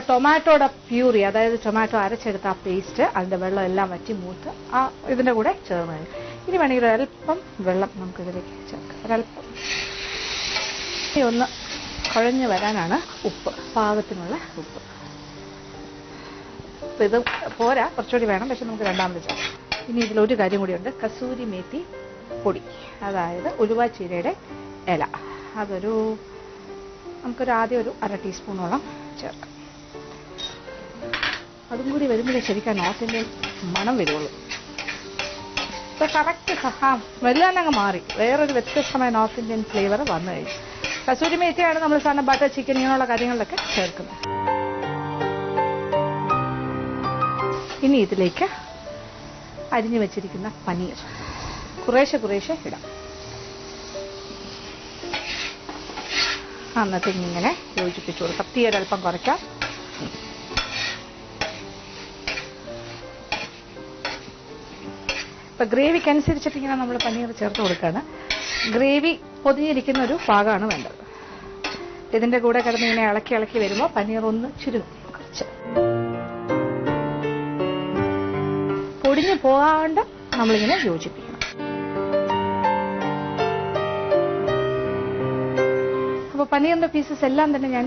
ടൊമാറ്റോയുടെ puree, അതായത് tomato അരച്ചെടുത്ത ആ പേസ്റ്റ്, അതിന്റെ വെള്ളം എല്ലാം വറ്റി മൂത്ത് ആ ഇതിന്റെ കൂടെ ചേർന്ന്. ഇനി വേണമെങ്കിൽ ഒരല്പം വെള്ളം നമുക്കിതിലേക്ക് ചേർക്കാം, ഒരല്പം. ഇനി ഒന്ന് കുഴഞ്ഞു വരാനാണ് ഉപ്പ്, പാകത്തിനുള്ള ഉപ്പ്. ഇത് പോരാ, കുറച്ചുകൂടി വേണം, പക്ഷെ നമുക്ക് രണ്ടാമത് ചേർക്കാം. ഇനി ഇതിലൊരു കാര്യം കൂടിയുണ്ട്, കസൂരി മേത്തി പൊടി, അതായത് ഉലുവാച്ചീരയുടെ ഇല. നമുക്കൊരു ആദ്യം ഒരു 1/2 ടീസ്പൂണോളം ചേർക്കാം. അതും കൂടി വരുമ്പോഴേ ശരിക്കും നോർത്ത് ഇന്ത്യൻ മണം വരുള്ളൂ. ഇപ്പൊ കറക്റ്റ് വലുതാൻ അങ്ങ് മാറി, വേറൊരു വ്യത്യസ്തമായ നോർത്ത് ഇന്ത്യൻ ഫ്ലേവർ വന്നു കഴിഞ്ഞു. കസൂരി മേത്തിയാണ് നമ്മൾ സാധാരണ ബട്ടർ ചിക്കൻ ഇങ്ങനെയുള്ള കാര്യങ്ങളിലൊക്കെ ചേർക്കുന്നത്. ഇനി ഇതിലേക്ക് അരിഞ്ഞു വെച്ചിരിക്കുന്ന പനീർ കുറേശ്ശെ ഇടാം. എന്നിട്ട് ഇങ്ങനെ യോജിപ്പിച്ചു കൊടുക്കാം. തീ ഒരൽപ്പം കുറയ്ക്കാം. ഇപ്പൊ ഗ്രേവിക്ക് അനുസരിച്ചിട്ട് ഇങ്ങനെ നമ്മൾ പനീർ ചേർത്ത് കൊടുക്കുകയാണ്. ഗ്രേവി പൊതിഞ്ഞിരിക്കുന്ന ഒരു ഭാഗമാണ് വേണ്ടത്. ഇതിന്റെ കൂടെ കിടന്ന് ഇങ്ങനെ ഇളക്കി വരുമ്പോൾ പനീർ ഒന്ന് ചുരുങ്ങും. കുറച്ച് പൊടിഞ്ഞു പോകാണ്ട് നമ്മളിങ്ങനെ യോജിപ്പിക്കണം. അപ്പോൾ പനീറിന്റെ പീസസ് എല്ലാം തന്നെ ഞാൻ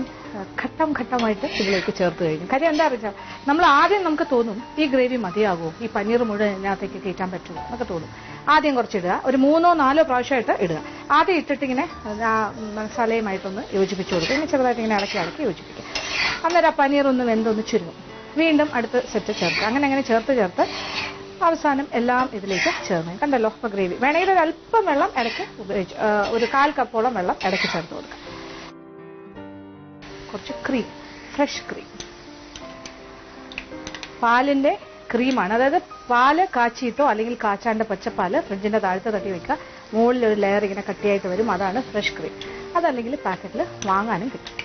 ഘട്ടമായിട്ട് ഇതിലേക്ക് ചേർത്ത് കഴിഞ്ഞു. കാര്യം എന്താ അറിയിച്ചാൽ, നമ്മൾ ആദ്യം നമുക്ക് തോന്നും ഈ ഗ്രേവി മതിയാകുമോ, ഈ പനീർ മുഴുവൻ ഇതിനകത്തേക്ക് കയറ്റാൻ പറ്റുമോ എന്നൊക്കെ തോന്നും. ആദ്യം കുറച്ചിടുക, ഒരു 3-4 പ്രാവശ്യമായിട്ട് ഇടുക. ആദ്യം ഇട്ടിട്ട് ഇങ്ങനെ ആ മസാലയുമായിട്ടൊന്ന് യോജിപ്പിച്ച് കൊടുക്കുക. ഇങ്ങനെ ചെറുതായിട്ട് ഇങ്ങനെ ഇളക്കി യോജിപ്പിക്കുക. അന്നേരം ആ പനീർ ഒന്ന് വെന്തൊന്ന് ചുരുങ്ങും. വീണ്ടും അടുത്ത് സെറ്റ് ചേർക്കുക. അങ്ങനെ ചേർത്ത് അവസാനം എല്ലാം ഇതിലേക്ക് ചേർന്ന്. കണ്ടല്ലോ ഇപ്പൊ ഗ്രേവി. വേണമെങ്കിൽ ഒരു അല്പം വെള്ളം ഇടയ്ക്ക് ഉപയോഗിച്ച്, ഒരു 1/4 കപ്പോളം വെള്ളം ഇടയ്ക്ക് ചേർത്ത് കൊടുക്കുക. കുറച്ച് ക്രീം, ഫ്രഷ് ക്രീം, പാലിന്റെ ക്രീമാണ്. അതായത് പാല് കാച്ചിയിട്ടോ അല്ലെങ്കിൽ കാച്ചാണ്ട് പച്ചപ്പാല് ഫ്രിഡ്ജിന്റെ താഴത്ത് തട്ടി വെക്കുക. മുകളിൽ ഒരു ലെയർ ഇങ്ങനെ കട്ടിയായിട്ട് വരും, അതാണ് ഫ്രഷ് ക്രീം. അതല്ലെങ്കിൽ പാക്കറ്റിൽ വാങ്ങാനും കിട്ടും.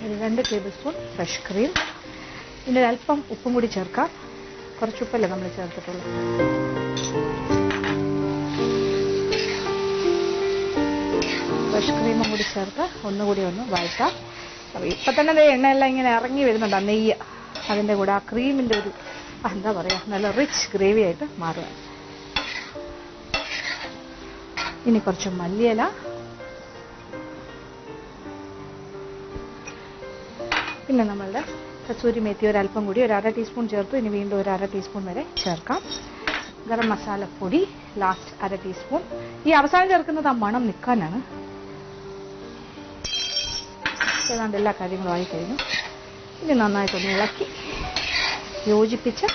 2 ടേബിൾ സ്പൂൺ ഫ്രഷ് ക്രീം. ഇതിന് അല്പം ഉപ്പും കൂടി ചേർക്കാം. കുറച്ച് ഉപ്പല്ലേ നമ്മൾ ചേർത്തിട്ടുള്ളൂ. ഫ്രഷ് ക്രീമും കൂടി ചേർത്ത് ഒന്നുകൂടി ഒന്ന് വഴറ്റാം. ഇപ്പൊ തന്നെ എണ്ണയെല്ലാം ഇങ്ങനെ ഇറങ്ങി വരുന്നുണ്ട്, ആ നെയ്യ് അതിന്റെ കൂടെ. ആ ക്രീമിന്റെ ഒരു എന്താ പറയാ, നല്ല റിച്ച് ഗ്രേവി ആയിട്ട് മാറുക. ഇനി കുറച്ച് മല്ലിയില, പിന്നെ നമ്മളുടെ കസൂരി മേത്തി ഒരല്പം കൂടി, ഒരു 1/2 ടീസ്പൂൺ ചേർത്തു. ഇനി വീണ്ടും ഒരു 1/2 ടീസ്പൂൺ വരെ ചേർക്കാം. ഗരം മസാല പൊടി ലാസ്റ്റ് 1/2 ടീസ്പൂൺ. ഈ അവസാനം ചേർക്കുന്നത് ആ മണം നിൽക്കാനാണ്. ഏതാണ്ട് എല്ലാ കാര്യങ്ങളും ആയിക്കഴിഞ്ഞു. ഇനി നന്നായിട്ടൊന്ന് ഇളക്കി യോജിപ്പിച്ച്,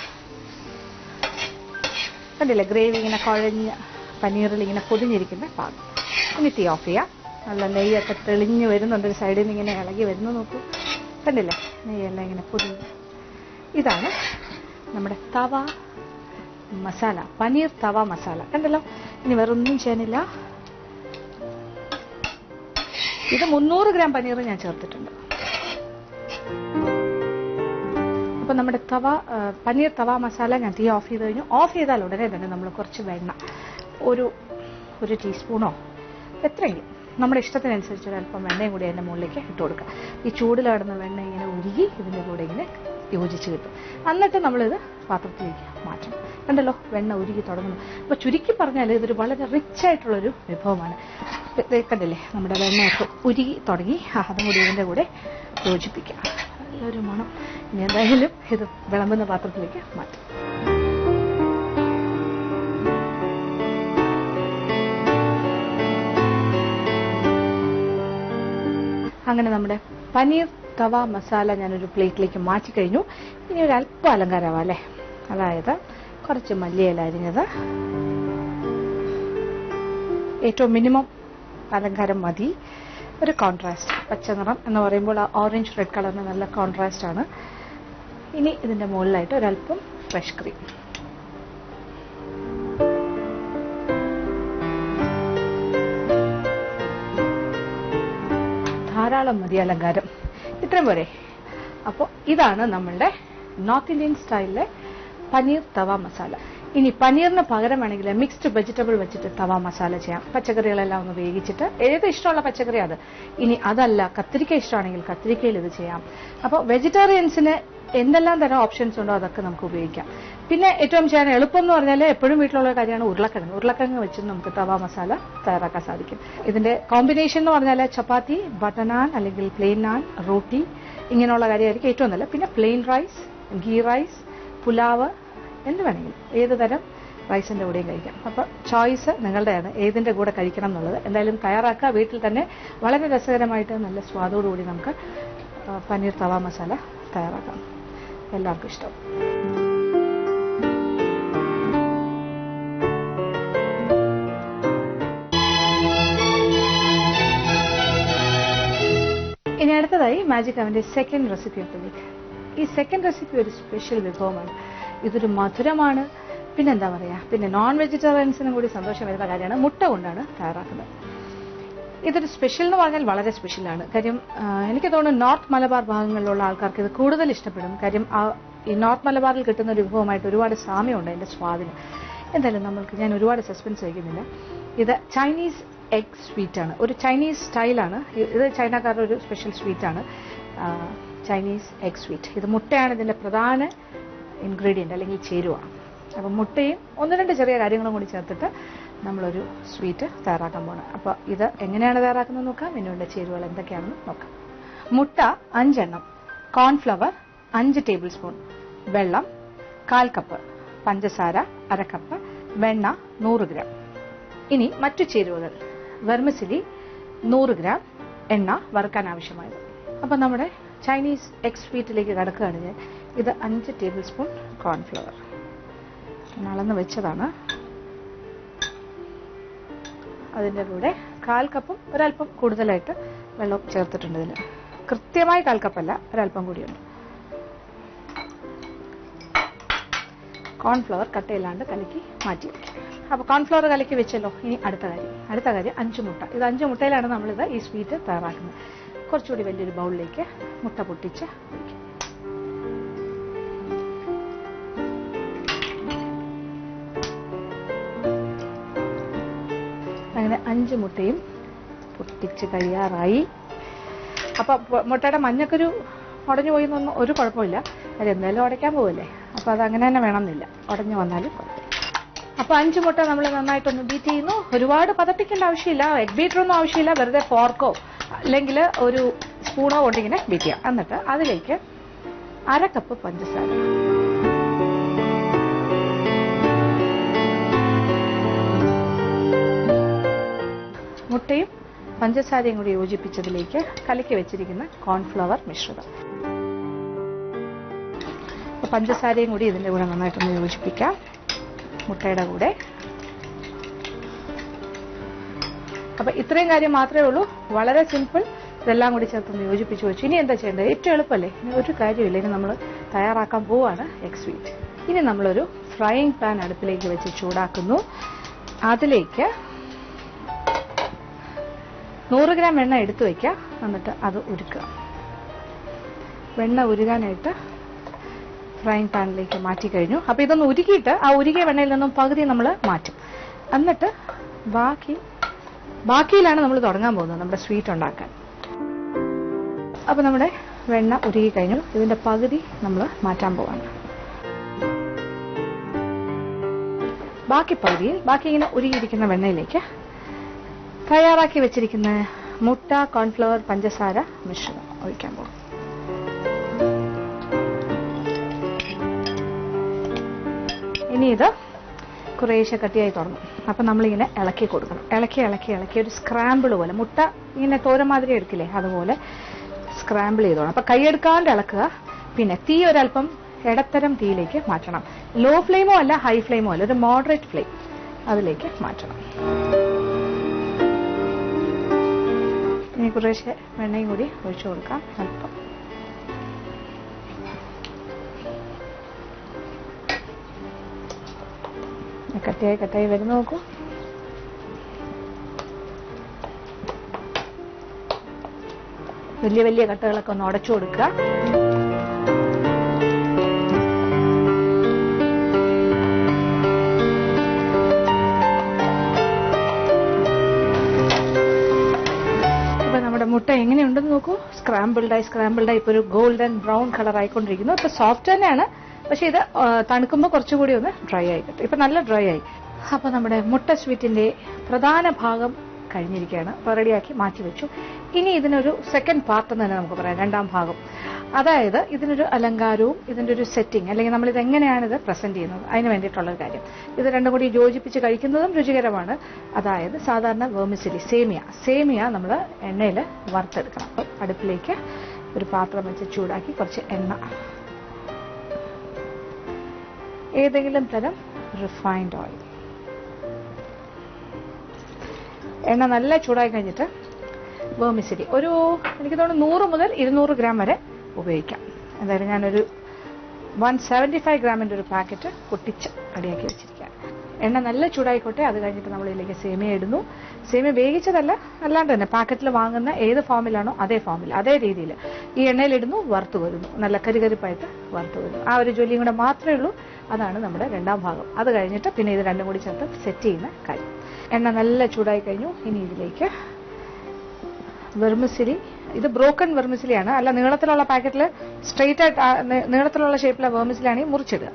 കണ്ടില്ലേ ഗ്രേവി ഇങ്ങനെ കുഴഞ്ഞ പനീറിൽ ഇങ്ങനെ പൊതിഞ്ഞിരിക്കുന്ന പാകം. ഇനി തീ ഓഫ് ചെയ്യാം. നല്ല നെയ്യൊക്കെ തെളിഞ്ഞു വരുന്നുണ്ട്, ഒരു സൈഡിൽ നിന്ന് ഇങ്ങനെ ഇളകി വരുന്നു. നോക്കൂ, കണ്ടില്ലേ നെയ്യെല്ലാം ഇങ്ങനെ പൊതിഞ്ഞു. ഇതാണ് നമ്മുടെ തവ മസാല, പനീർ തവ മസാല. കണ്ടല്ലോ. ഇനി വേറൊന്നും ചെയ്യാനില്ല. ഇത് 300 ഗ്രാം പനീർ ഞാൻ ചേർത്തിട്ടുണ്ട്. അപ്പൊ നമ്മുടെ പനീർ തവ മസാല ഞാൻ തീ ഓഫ് ചെയ്ത് കഴിഞ്ഞു. ഓഫ് ചെയ്താൽ ഉടനെ തന്നെ നമ്മൾ കുറച്ച് വെണ്ണ, ഒരു ടീസ്പൂണോ എത്രയെങ്കിലും നമ്മുടെ ഇഷ്ടത്തിനനുസരിച്ച് ഒരല്പം വെണ്ണയും കൂടി അതിൻ്റെ മുകളിലേക്ക് ഇട്ട് കൊടുക്കുക. ഈ ചൂടിൽ കിടന്ന വെണ്ണ ഇങ്ങനെ ഉരുകി ഇതിൻ്റെ കൂടെ ഇങ്ങനെ യോജിച്ച് കിട്ടും. എന്നിട്ട് നമ്മളിത് പാത്രത്തിലേക്ക് മാറ്റണം. കണ്ടല്ലോ വെണ്ണ ഉരുകി തുടങ്ങുന്നു. അപ്പോൾ ചുരുക്കി പറഞ്ഞാൽ ഇതൊരു വളരെ റിച്ച് ആയിട്ടുള്ളൊരു വിഭവമാണ്. കണ്ടില്ലേ നമ്മുടെ വെണ്ണയൊക്കെ ഉരുകി തുടങ്ങി. അതും കൂടി ഇതിൻ്റെ കൂടെ യോജിപ്പിക്കുക. നല്ലൊരു മണം. ഇനി എന്തായാലും ഇത് വിളമ്പുന്ന പാത്രത്തിലേക്ക് മാറ്റും. അങ്ങനെ നമ്മുടെ പനീർ തവ മസാല ഞാനൊരു പ്ലേറ്റിലേക്ക് മാറ്റിക്കഴിഞ്ഞു. ഇനി ഒരു അല്പം അലങ്കാരമാവാം അല്ലേ. അതായത് കുറച്ച് മല്ലിയില അരിഞ്ഞത്, ഏറ്റവും മിനിമം അലങ്കാരം മതി. ഒരു കോൺട്രാസ്റ്റ്, പച്ച നിറം എന്ന് പറയുമ്പോൾ ആ ഓറഞ്ച് റെഡ് കളറിന് നല്ല കോൺട്രാസ്റ്റ് ആണ്. ഇനി ഇതിന്റെ മുകളിലായിട്ട് ഒരല്പം ഫ്രഷ് ക്രീം. ധാരാളം മതി അലങ്കാരം. ഇത്രയും പോരെ. അപ്പോൾ ഇതാണ് നമ്മളുടെ നോർത്ത് ഇന്ത്യൻ സ്റ്റൈലിലെ പനീർ തവ മസാല. ഇനി പനീറിന് പകരം വേണമെങ്കിൽ മിക്സ്ഡ് വെജിറ്റബിൾ വെച്ചിട്ട് തവ മസാല ചെയ്യാം. പച്ചക്കറികളെല്ലാം ഒന്ന് വേവിച്ചിട്ട് ഏത് ഇഷ്ടമുള്ള പച്ചക്കറി അത്. ഇനി അതല്ല കത്തിരിക്ക ഇഷ്ടമാണെങ്കിൽ കത്തിരിക്കയിൽ ഇത് ചെയ്യാം. അപ്പോൾ വെജിറ്റേറിയൻസിന് എന്തെല്ലാം തരം ഓപ്ഷൻസ് ഉണ്ടോ അതൊക്കെ നമുക്ക് ഉപയോഗിക്കാം. പിന്നെ ഏറ്റവും ചെയ്യാൻ എളുപ്പം എന്ന് പറഞ്ഞാൽ എപ്പോഴും വീട്ടിലുള്ള കാര്യമാണ് ഉരുളക്കിഴങ്ങ്. ഉരുളക്കിഴങ്ങ് വെച്ച് നമുക്ക് തവ മസാല തയ്യാറാക്കാൻ സാധിക്കും. ഇതിന്റെ കോമ്പിനേഷൻ എന്ന് പറഞ്ഞാൽ ചപ്പാത്തി, ബട്ടർ നാൻ അല്ലെങ്കിൽ പ്ലെയിൻ നാൻ, റോട്ടി ഇങ്ങനെയുള്ള കാര്യമായിരിക്കും ഏറ്റവും നല്ല. പിന്നെ plain rice, ghee rice, pulao എന്ത് വേണമെങ്കിലും ഏത് തരം റൈസിന്റെ കൂടെയും കഴിക്കാം. അപ്പൊ ചോയ്സ് നിങ്ങളുടെയാണ് ഏതിന്റെ കൂടെ കഴിക്കണം എന്നുള്ളത്. എന്തായാലും തയ്യാറാക്കുക. വീട്ടിൽ തന്നെ വളരെ രസകരമായിട്ട് നല്ല സ്വാദോടുകൂടി നമുക്ക് പനീർ തവ മസാല തയ്യാറാക്കാം. എല്ലാവർക്കും ഇഷ്ടം. ഇനി അടുത്തതായി മാജിക് അവന്റെ second recipe of the week. ഈ സെക്കൻഡ് റെസിപ്പി ഒരു സ്പെഷ്യൽ വിഭവമാണ്. ഇതൊരു മധുരമാണ്. പിന്നെന്താ പറയാ, പിന്നെ നോൺ വെജിറ്റേറിയൻസിനും കൂടി സന്തോഷം വരുന്ന കാര്യമാണ്. മുട്ട കൊണ്ടാണ് തയ്യാറാക്കുന്നത്. ഇതൊരു സ്പെഷ്യൽ എന്ന് പറഞ്ഞാൽ വളരെ സ്പെഷ്യലാണ്. കാര്യം എനിക്ക് തോന്നുന്നു നോർത്ത് മലബാർ ഭാഗങ്ങളിലുള്ള ആൾക്കാർക്ക് ഇത് കൂടുതൽ ഇഷ്ടപ്പെടും. കാര്യം ഈ നോർത്ത് മലബാറിൽ കിട്ടുന്ന ഒരു വിഭവമായിട്ട് ഒരുപാട് സാമ്യമുണ്ട് അതിന്റെ സ്വാദിന്. എന്തായാലും ഞാൻ ഒരുപാട് സസ്പെൻസ് വയ്ക്കുന്നില്ല. ഇത് ചൈനീസ് എഗ് സ്വീറ്റ് ആണ്. ഒരു ചൈനീസ് സ്റ്റൈലാണ് ഇത്. ചൈനക്കാരുടെ ഒരു സ്പെഷ്യൽ സ്വീറ്റ് ആണ് ചൈനീസ് എഗ് സ്വീറ്റ്. ഇത് മുട്ടയാണ് ഇതിന്റെ പ്രധാന ഇൻഗ്രീഡിയന്റ് അല്ലെങ്കിൽ ചേരുവ. അപ്പം മുട്ടയും ഒന്ന് രണ്ട് ചെറിയ കാര്യങ്ങളും കൂടി ചേർത്തിട്ട് നമ്മളൊരു സ്വീറ്റ് തയ്യാറാക്കാൻ പോകണം. അപ്പൊ ഇത് എങ്ങനെയാണ് തയ്യാറാക്കുന്നത് നോക്കാം. ഇതിനുള്ള ചേരുവകൾ എന്തൊക്കെയാണെന്ന് നോക്കാം. മുട്ട 5 എണ്ണം, കോൺഫ്ലവർ 5 ടേബിൾ സ്പൂൺ, വെള്ളം 1/4 കപ്പ്, പഞ്ചസാര 1/2 കപ്പ്, വെണ്ണ 100 ഗ്രാം. ഇനി മറ്റു ചേരുവകൾ വെർമിസിലി 100 ഗ്രാം, എണ്ണ വറുക്കാൻ ആവശ്യമായത്. അപ്പൊ നമ്മുടെ ചൈനീസ് എഗ് സ്വീറ്റിലേക്ക് കടക്കുകയാണെങ്കിൽ ഇത് 5 ടേബിൾ സ്പൂൺ കോൺഫ്ലവർ അളന്ന് വെച്ചതാണ്. അതിന്റെ കൂടെ 1/4 കപ്പും ഒരല്പം കൂടുതലായിട്ട് വെള്ളം ചേർത്തിട്ടുണ്ട്. ഇതിൽ കൃത്യമായി 1/4 കപ്പല്ല, ഒരല്പം കൂടിയുണ്ട്. കോൺഫ്ലവർ കട്ടയില്ലാണ്ട് കലക്കി മാറ്റി വയ്ക്കും. അപ്പൊ കോൺഫ്ലവർ കലക്കി വെച്ചല്ലോ. ഇനി അടുത്ത കാര്യം 5 മുട്ട. ഇത് 5 മുട്ടയിലാണ് നമ്മളിത് ഈ സ്വീറ്റ് തയ്യാറാക്കുന്നത്. കുറച്ചുകൂടി വലിയൊരു ബൗളിലേക്ക് മുട്ട പൊട്ടിച്ച് ഒഴിക്കും. അങ്ങനെ 5 മുട്ടയും പൊട്ടിച്ച് കഴിയാറായി. അപ്പൊ മുട്ടയുടെ മഞ്ഞക്കൊരു ഉടഞ്ഞു പോയി എന്നൊന്നും ഒരു കുഴപ്പമില്ല. അത് എന്തായാലും ഉടയ്ക്കാൻ പോവല്ലേ, അപ്പൊ അത് അങ്ങനെ തന്നെ വേണമെന്നില്ല. ഉടഞ്ഞു വന്നാലും കുഴപ്പമില്ല. അപ്പൊ 5 മുട്ട നമ്മൾ നന്നായിട്ടൊന്ന് ബീറ്റ് ചെയ്യുന്നു. ഒരുപാട് പതപ്പിക്കേണ്ട ആവശ്യമില്ല, എഗ് ബീറ്ററൊന്നും ആവശ്യമില്ല. വെറുതെ ഫോർക്കോ അല്ലെങ്കിൽ ഒരു സ്പൂണോ കൊണ്ടിങ്ങനെ ബീറ്റ് ചെയ്യാം. എന്നിട്ട് അതിലേക്ക് 1/2 കപ്പ് പഞ്ചസാര, മുട്ടയും പഞ്ചസാരയും കൂടി യോജിപ്പിച്ചതിലേക്ക് കലക്കി വെച്ചിരിക്കുന്ന കോൺഫ്ലവർ മിശ്രിതം. പഞ്ചസാരയും കൂടി ഇതിന്റെ കൂടെ നന്നായിട്ടൊന്ന് യോജിപ്പിക്കാം മുട്ടയുടെ കൂടെ. അപ്പൊ ഇത്രയും കാര്യം മാത്രമേ ഉള്ളൂ. വളരെ സിമ്പിൾ. ഇതെല്ലാം കൂടി ചേർത്തൊന്ന് യോജിപ്പിച്ച് വെച്ചു. ഇനി എന്താ ചെയ്യേണ്ടത്? ഏറ്റവും എളുപ്പമല്ലേ, ഇനി ഒരു കാര്യമില്ല. ഇനി നമ്മൾ തയ്യാറാക്കാൻ പോവാണ് എഗ് സ്വീറ്റ്. ഇനി നമ്മളൊരു ഫ്രൈയിങ് പാൻ അടുപ്പിലേക്ക് വെച്ച് ചൂടാക്കുന്നു. അതിലേക്ക് 100 ഗ്രാം വെണ്ണ എടുത്തു വയ്ക്കുക. എന്നിട്ട് അത് ഉരുക്കുക. വെണ്ണ ഉരുകാനായിട്ട് ഫ്രൈയിങ് പാനിലേക്ക് മാറ്റി കഴിഞ്ഞു. അപ്പൊ ഇതൊന്ന് ഉരുക്കിയിട്ട് ആ ഉരുകിയ വെണ്ണയിൽ നിന്നും പകുതി നമ്മൾ മാറ്റും. എന്നിട്ട് ബാക്കിയിലാണ് നമ്മൾ തുടങ്ങാൻ പോകുന്നത് നമ്മുടെ സ്വീറ്റ് ഉണ്ടാക്കാൻ. അപ്പൊ നമ്മുടെ വെണ്ണ ഉരുകി കഴിഞ്ഞു. ഇതിന്റെ പകുതി നമ്മൾ മാറ്റാൻ പോവാണ്. ബാക്കി ഇങ്ങനെ ഉരുകിയിരിക്കുന്ന വെണ്ണയിലേക്ക് തയ്യാറാക്കി വെച്ചിരിക്കുന്ന മുട്ട, കോൺഫ്ലവർ, പഞ്ചസാര മിശ്രിതം ഒഴിക്കാൻ പോകും. ഇനി ഇത് കുറേശ്ശെ കട്ടിയായി തുടങ്ങും. അപ്പൊ നമ്മളിങ്ങനെ ഇളക്കി കൊടുക്കണം. ഇളക്കി ഒരു സ്ക്രാമ്പിൾ പോലെ, മുട്ട ഇങ്ങനെ തോരമാതിരി എടുക്കില്ലേ, അതുപോലെ സ്ക്രാമ്പിൾ ചെയ്തോണം. അപ്പൊ കൈയെടുക്കാണ്ട് ഇളക്കുക. പിന്നെ തീ ഒരല്പം ഇടത്തരം തീയിലേക്ക് മാറ്റണം. ലോ ഫ്ലെയിമോ അല്ല, ഹൈ ഫ്ലെയിമോ അല്ല, ഒരു മോഡറേറ്റ് ഫ്ലെയിം അതിലേക്ക് മാറ്റണം. ഇനി കുറേശ്ശെ വെണ്ണയും കൂടി ഒഴിച്ചു കൊടുക്കാം. അല്പം കട്ടയായി വരുന്ന നോക്കൂ. വലിയ കട്ടകളൊക്കെ ഒന്ന് ഉടച്ചു കൊടുക്കുക. മുട്ട എങ്ങനെയുണ്ടെന്ന് നോക്കൂ. സ്ക്രാമ്പിൾഡായി ഇപ്പോൾ ഒരു ഗോൾഡൻ ബ്രൗൺ കളർ ആയിക്കൊണ്ടിരിക്കുന്നു. ഇപ്പൊ സോഫ്റ്റ് തന്നെയാണ്, പക്ഷെ ഇത് തണുക്കുമ്പോൾ കുറച്ചുകൂടി ഒന്ന് ഡ്രൈ ആയി കിട്ടും. ഇപ്പൊ നല്ല ഡ്രൈ ആയി. അപ്പൊ നമ്മുടെ മുട്ട സ്വീറ്റിന്റെ പ്രധാന ഭാഗം കഴിഞ്ഞിരിക്കുകയാണ്. അപ്പോൾ റെഡിയാക്കി മാറ്റി വെച്ചു. ഇനി ഇതിനൊരു സെക്കൻഡ് പാർട്ട് എന്ന് തന്നെ നമുക്ക് പറയാം, രണ്ടാം ഭാഗം. അതായത് ഇതിനൊരു അലങ്കാരവും ഇതിന്റെ ഒരു സെറ്റിംഗ്, അല്ലെങ്കിൽ നമ്മൾ ഇത് എങ്ങനെയാണ് ഇത് പ്രസന്റ് ചെയ്യുന്നത്, അതിന് വേണ്ടിയിട്ടുള്ളൊരു കാര്യം. ഇത് രണ്ടും കൂടി യോജിപ്പിച്ച് കഴിക്കുന്നതും രുചികരമാണ്. അതായത് സാധാരണ വെർമിസിലി സേമിയ നമ്മൾ എണ്ണയിൽ വറുത്തെടുക്കണം. അപ്പം അടുപ്പിലേക്ക് ഒരു പാത്രം വെച്ച് ചൂടാക്കി കുറച്ച് എണ്ണ, ഏതെങ്കിലും തരം റിഫൈൻഡ് ഓയിൽ. എണ്ണ നല്ല ചൂടായി കഴിഞ്ഞിട്ട് വെർമിസിലി എനിക്ക് തോന്നുന്നു 100 മുതൽ 200 ഗ്രാം വരെ ഉപയോഗിക്കാം. എന്തായാലും ഞാനൊരു 175 ഗ്രാമിന്റെ ഒരു പാക്കറ്റ് പൊട്ടിച്ച് റെഡിയാക്കി വെച്ചിരിക്കാം. എണ്ണ നല്ല ചൂടായിക്കോട്ടെ. അത് കഴിഞ്ഞിട്ട് നമ്മൾ ഇതിലേക്ക് സേമിയ ഇടുന്നു. സേമിയ വേവിച്ചതല്ല, അല്ലാണ്ട് തന്നെ പാക്കറ്റിൽ വാങ്ങുന്ന ഏത് ഫോമിലാണോ അതേ ഫോമിൽ, അതേ രീതിയിൽ ഈ എണ്ണയിലിടുന്നു, വറുത്തു വരുന്നു. നല്ല കരികരിപ്പായിട്ട് വറുത്തു വരുന്നു. ആ ഒരു ജോലിയും കൂടെ മാത്രമേ ഉള്ളൂ. അതാണ് നമ്മുടെ രണ്ടാം ഭാഗം. അത് കഴിഞ്ഞിട്ട് പിന്നെ ഇത് രണ്ടും കൂടി ചേർത്ത് സെറ്റ് ചെയ്യുന്ന കാര്യം. എണ്ണ നല്ല ചൂടായി കഴിഞ്ഞു. ഇനി ഇതിലേക്ക് വെർമിസിലി, ഇത് ബ്രോക്കൺ വെർമിസിലിയാണ്, അല്ല നീളത്തിലുള്ള പാക്കറ്റിൽ സ്ട്രെയിറ്റ് ആയിട്ട് നീളത്തിലുള്ള ഷേപ്പിലെ വെർമിസിലിയാണെങ്കിൽ മുറിച്ചിടുക.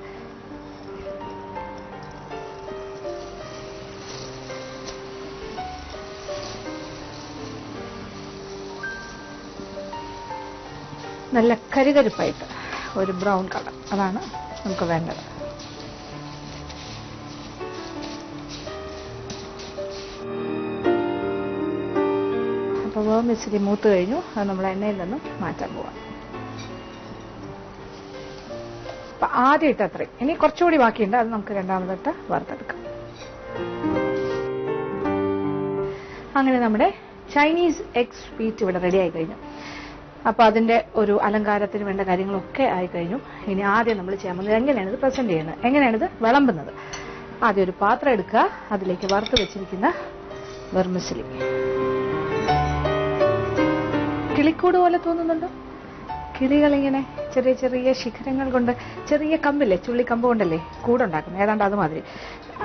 നല്ല കരികരിപ്പായിട്ട് ഒരു ബ്രൗൺ കളർ, അതാണ് നമുക്ക് വേണ്ടത്. അപ്പോൾ വെർമിസിലി മൂത്ത് കഴിഞ്ഞു. അത് നമ്മൾ എണ്ണയിൽ നിന്നും മാറ്റാൻ പോവാം. അപ്പൊ ആദ്യം ഇട്ട് അത്രയും, ഇനി കുറച്ചുകൂടി ബാക്കിയുണ്ട്, അത് നമുക്ക് രണ്ടാമതിട്ട് വറുത്തെടുക്കാം. അങ്ങനെ നമ്മുടെ ചൈനീസ് എഗ് സ്വീറ്റ് ഇവിടെ റെഡി ആയി കഴിഞ്ഞു. അപ്പൊ അതിന്റെ ഒരു അലങ്കാരത്തിന് വേണ്ട കാര്യങ്ങളൊക്കെ ആയി കഴിഞ്ഞു. ഇനി ആദ്യം നമ്മൾ ചെയ്യാൻ പോകുന്നത് എങ്ങനെയാണ് ഇത് പ്രസന്റ് ചെയ്യുന്നത്, എങ്ങനെയാണ് ഇത് വിളമ്പുന്നത്. ആദ്യം ഒരു പാത്രം എടുക്കുക, അതിലേക്ക് വറുത്ത് വെച്ചിരിക്കുന്ന വെർമിസിലി. കിളിക്കൂട് പോലെ തോന്നുന്നുണ്ടോ? കിളികളിങ്ങനെ ചെറിയ ചെറിയ ശിഖരങ്ങൾ കൊണ്ട്, ചെറിയ കമ്പില്ലേ, ചുള്ളിക്കമ്പ് കൊണ്ടല്ലേ കൂടുണ്ടാക്കുന്നത്, ഏതാണ്ട് അതുമാതിരി.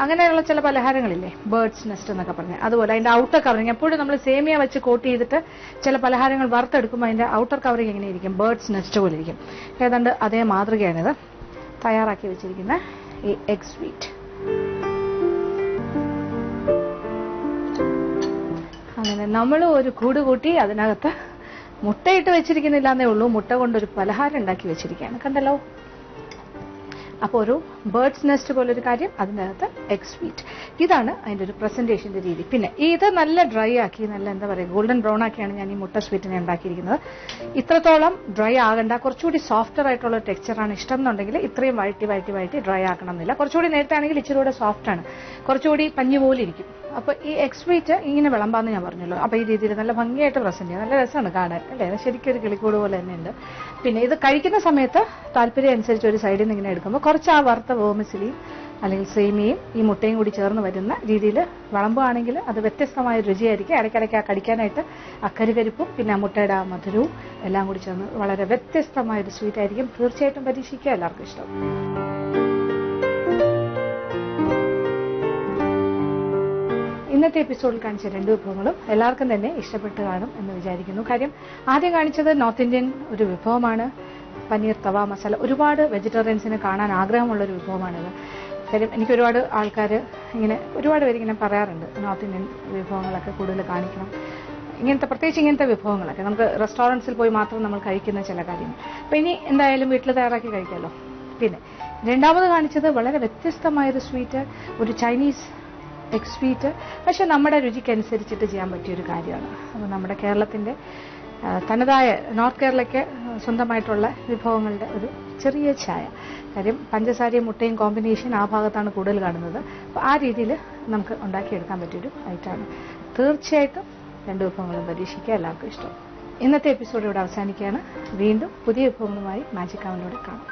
അങ്ങനെയുള്ള ചില പലഹാരങ്ങളില്ലേ, ബേർഡ്സ് നെസ്റ്റ് എന്നൊക്കെ പറഞ്ഞ്, അതുപോലെ അതിന്റെ ഔട്ടർ കവറിങ്. എപ്പോഴും നമ്മൾ സേമിയ വെച്ച് കോട്ട് ചെയ്തിട്ട് ചില പലഹാരങ്ങൾ വറുത്തെടുക്കുമ്പോൾ അതിന്റെ ഔട്ടർ കവറിങ് എങ്ങനെയിരിക്കും, ബേർഡ്സ് നെസ്റ്റ് പോലെ ഇരിക്കും. ഏതാണ്ട് അതേ മാതൃകയാണിത്. തയ്യാറാക്കി വെച്ചിരിക്കുന്ന ഈ എഗ് സ്വീറ്റ്. അങ്ങനെ നമ്മൾ ഒരു കൂട് കൂട്ടി അതിനകത്ത് മുട്ടയിട്ട് വെച്ചിരിക്കുന്നില്ല എന്നേ ഉള്ളൂ, മുട്ട കൊണ്ടൊരു പലഹാരം ഉണ്ടാക്കി വെച്ചിരിക്കുകയാണ്, കണ്ടല്ലോ. അപ്പോൾ ഒരു ബേർഡ്സ് നെസ്റ്റ് പോലൊരു കാര്യം, അതിനകത്ത് എഗ് സ്വീറ്റ്. ഇതാണ് അതിന്റെ ഒരു പ്രസന്റേഷന്റെ രീതി. പിന്നെ ഇത് നല്ല ഡ്രൈ ആക്കി, നല്ല എന്താ പറയുക, ഗോൾഡൻ ബ്രൗൺ ആക്കിയാണ് ഞാൻ ഈ മുട്ട സ്വീറ്റിനെ ഉണ്ടാക്കിയിരിക്കുന്നത്. ഇത്രത്തോളം ഡ്രൈ ആകണ്ട, കുറച്ചുകൂടി സോഫ്റ്റർ ആയിട്ടുള്ള ടെക്സ്ചറാണ് ഇഷ്ടം എന്നുണ്ടെങ്കിൽ ഇത്രയും വഴറ്റി ഡ്രൈ ആക്കണം എന്നില്ല. കുറച്ചുകൂടി നേരത്തെ ആണെങ്കിൽ ഇച്ചിരി കൂടെ സോഫ്റ്റ് ആണ്, കുറച്ചുകൂടി പഞ്ഞു പോലെ ഇരിക്കും. അപ്പൊ ഈ എഗ് സ്വീറ്റ് ഇങ്ങനെ വിളമ്പാന്ന് ഞാൻ പറഞ്ഞല്ലോ. അപ്പൊ ഈ രീതിയിൽ നല്ല ഭംഗിയായിട്ട് പ്രസന്റ് ചെയ്യാം, നല്ല രസമാണ് കാണാൻ, അല്ലേ? ശരിക്കും ഒരു കിളിക്കൂട് പോലെ തന്നെ ഉണ്ട്. പിന്നെ ഇത് കഴിക്കുന്ന സമയത്ത് താല്പര്യം അനുസരിച്ച് ഒരു സൈഡിൽ നിന്ന് ഇങ്ങനെ എടുക്കുമ്പോൾ കുറച്ച് ആ വറുത്ത വെർമിസിലിയും അല്ലെങ്കിൽ സേമിയയും ഈ മുട്ടയും കൂടി ചേർന്ന് വരുന്ന രീതിയിൽ വിളമ്പുകയാണെങ്കിൽ അത് വ്യത്യസ്തമായ രുചിയായിരിക്കും. ഇടയ്ക്കിടയ്ക്ക് ആ കടിക്കാനായിട്ട് ആ കരികരിപ്പും പിന്നെ ആ മുട്ടയുടെ ആ മധുരവും എല്ലാം കൂടി ചേർന്ന് വളരെ വ്യത്യസ്തമായ ഒരു സ്വീറ്റ് ആയിരിക്കും. തീർച്ചയായിട്ടും പരീക്ഷിക്കുക, എല്ലാവർക്കും ഇഷ്ടം. ഇന്നത്തെ എപ്പിസോഡിൽ കാണിച്ച 2 വിഭവങ്ങളും എല്ലാവർക്കും തന്നെ ഇഷ്ടപ്പെട്ട് കാണും എന്ന് വിചാരിക്കുന്നു. കാര്യം ആദ്യം കാണിച്ചത് നോർത്ത് ഇന്ത്യൻ ഒരു വിഭവമാണ്, പനീർ തവ മസാല. ഒരുപാട് വെജിറ്റേറിയൻസിന് കാണാൻ ആഗ്രഹമുള്ളൊരു വിഭവമാണിത്. കാര്യം എനിക്ക് ഒരുപാട് ആൾക്കാർ ഒരുപാട് പേര് ഇങ്ങനെ പറയാറുണ്ട്, നോർത്ത് ഇന്ത്യൻ വിഭവങ്ങളൊക്കെ കൂടുതൽ കാണിക്കണം, പ്രത്യേകിച്ച് ഇങ്ങനത്തെ വിഭവങ്ങളൊക്കെ നമുക്ക് റെസ്റ്റോറൻറ്റ്സിൽ പോയി മാത്രം നമ്മൾ കഴിക്കുന്ന ചില കാര്യങ്ങൾ. അപ്പം ഇനി എന്തായാലും വീട്ടിൽ തയ്യാറാക്കി കഴിക്കാമല്ലോ. പിന്നെ രണ്ടാമത് കാണിച്ചത് വളരെ വ്യത്യസ്തമായൊരു സ്വീറ്റ്, ഒരു ചൈനീസ് എഗ് സ്വീറ്റ്, പക്ഷെ നമ്മുടെ രുചിക്കനുസരിച്ചിട്ട് ചെയ്യാൻ പറ്റിയൊരു കാര്യമാണ്. അപ്പോൾ നമ്മുടെ കേരളത്തിന്റെ തനതായ, നോർത്ത് കേരളയ്ക്ക് സ്വന്തമായിട്ടുള്ള വിഭവങ്ങളുടെ ഒരു ചെറിയ ഛായ. കാര്യം പഞ്ചസാരയും മുട്ടയും കോമ്പിനേഷൻ ആ ഭാഗത്താണ് കൂടുതൽ കാണുന്നത്. അപ്പോൾ ആ രീതിയിൽ നമുക്ക് ഉണ്ടാക്കിയെടുക്കാൻ പറ്റിയൊരു ഐറ്റമാണ്. തീർച്ചയായിട്ടും 2 വിഭവങ്ങളും പരീക്ഷിക്കുക, എല്ലാവർക്കും ഇഷ്ടം. ഇന്നത്തെ എപ്പിസോഡ് ഇവിടെ അവസാനിക്കുകയാണ്. വീണ്ടും പുതിയ വിഭവങ്ങളുമായി മാജിക് അവനിലൂടെ കാണാം.